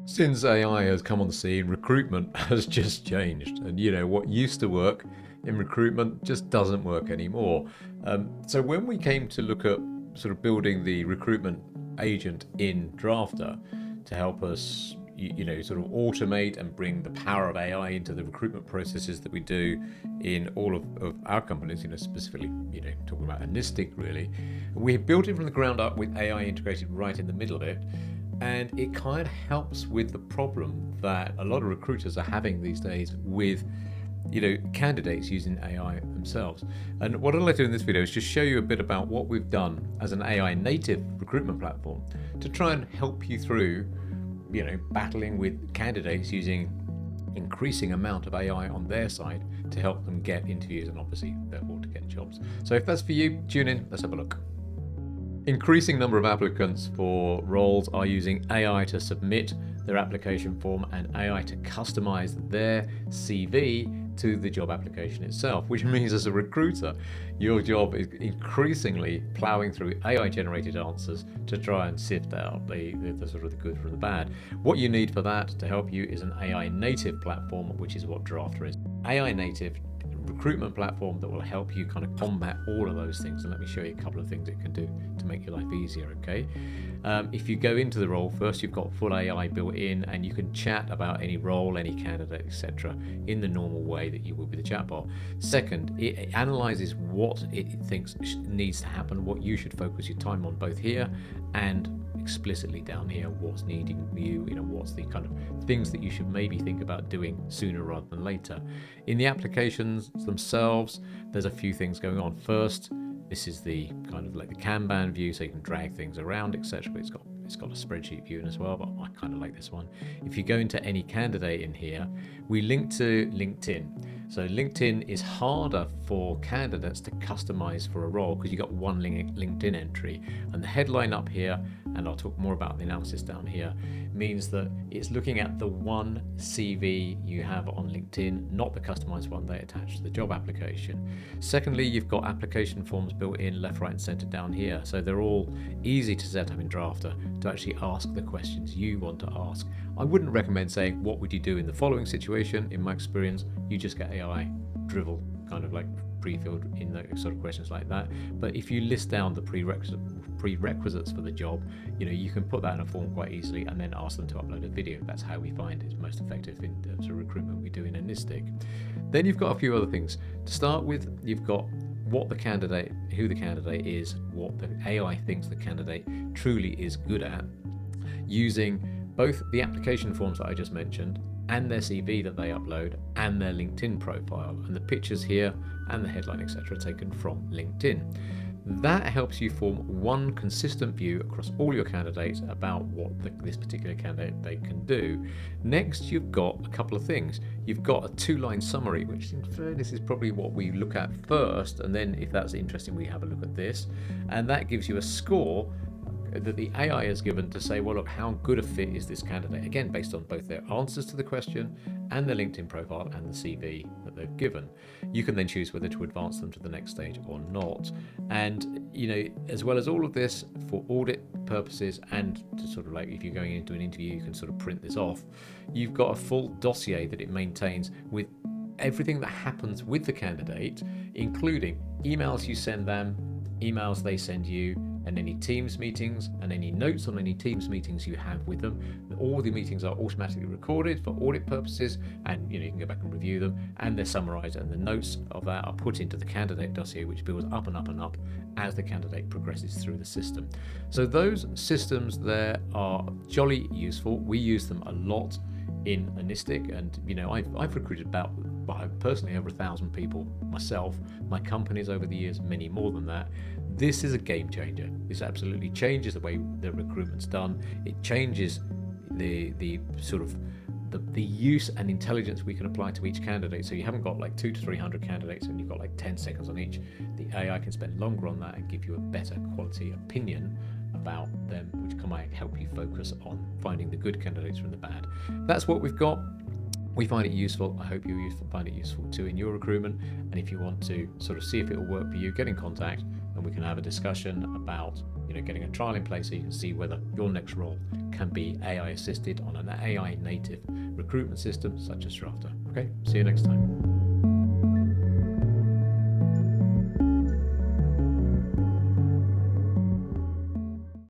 Since AI has come on the scene, recruitment has just changed. And what used to work in recruitment just doesn't work anymore. So when we came to look at sort of building the recruitment agent in Draftr to help us, sort of automate and bring the power of AI into the recruitment processes that we do in all of our companies, specifically, talking about Anistic really, we built it from the ground up with AI integrated right in the middle of it. And it kind of helps with the problem that a lot of recruiters are having these days with, candidates using AI themselves. And what I'd like to do in this video is just show you a bit about what we've done as an AI native recruitment platform to try and help you through, battling with candidates using increasing amount of AI on their side to help them get interviews and obviously therefore to get jobs. So if that's for you, tune in, let's have a look. Increasing number of applicants for roles are using AI to submit their application form and AI to customize their CV to the job application itself, which means as a recruiter, your job is increasingly plowing through AI generated answers to try and sift out the sort of the good from the bad. What you need for that to help you is an AI native platform, which is what Draftr is. AI native recruitment platform that will help you kind of combat all of those things. And let me show you a couple of things it can do to make your life easier, okay? If you go into the role, first you've got full AI built in and you can chat about any role, any candidate, etc. in the normal way that you would with a chatbot. Second, it analyzes what it thinks needs to happen, what you should focus your time on both here and explicitly down here, what's needing you, what's the kind of things that you should maybe think about doing sooner rather than later. In the applications themselves, there's a few things going on. First, this is the kind of like the Kanban view, so you can drag things around, etc. But it's got a spreadsheet view in as well, but I kind of like this one. If you go into any candidate in here, we link to LinkedIn. So LinkedIn is harder for candidates to customize for a role because you've got one LinkedIn entry, and the headline up here, and I'll talk more about the analysis down here, means that it's looking at the one CV you have on LinkedIn, not the customized one they attach to the job application. Secondly, you've got application forms built in left, right, and center down here. So they're all easy to set up in Draftr to actually ask the questions you want to ask. I wouldn't recommend saying, what would you do in the following situation? In my experience, you just get AI drivel kind of like pre-filled in the sort of questions like that. But if you list down the prerequisites for the job, you can put that in a form quite easily and then ask them to upload a video. That's how we find it's most effective in terms of recruitment we do in Anistic. Then you've got a few other things. To start with, you've got who the candidate is, what the AI thinks the candidate truly is good at, using both the application forms that I just mentioned and their CV that they upload and their LinkedIn profile, and the pictures here and the headline, etc., taken from LinkedIn. That helps you form one consistent view across all your candidates about what this particular candidate they can do. Next, you've got a couple of things. You've got a 2-line summary, which in fairness is probably what we look at first, and then if that's interesting, we have a look at this, and that gives you a score that the AI is given to say, well, look, how good a fit is this candidate? Again, based on both their answers to the question and their LinkedIn profile and the CV that they've given. You can then choose whether to advance them to the next stage or not. And, as well as all of this for audit purposes and to sort of like if you're going into an interview, you can sort of print this off. You've got a full dossier that it maintains with everything that happens with the candidate, including emails you send them, emails they send you, and any Teams meetings and any notes on any Teams meetings you have with them. All the meetings are automatically recorded for audit purposes, and you can go back and review them, and they're summarized, and the notes of that are put into the candidate dossier, which builds up and up and up as the candidate progresses through the system. So those systems there are jolly useful. We use them a lot in Anistic, and I've recruited personally over 1,000 people myself. My companies over the years, many more than that. This is a game changer. This absolutely changes the way the recruitment's done. It changes the sort of the use and intelligence we can apply to each candidate. So you haven't got like 200 to 300 candidates and you've got like 10 seconds on each. The AI can spend longer on that and give you a better quality opinion about them, which might help you focus on finding the good candidates from the bad. That's what we've got. We find it useful. I hope you find it useful too in your recruitment. And if you want to sort of see if it will work for you, get in contact and we can have a discussion about getting a trial in place so you can see whether your next role can be AI assisted on an AI native recruitment system such as Draftr. Okay, see you next time.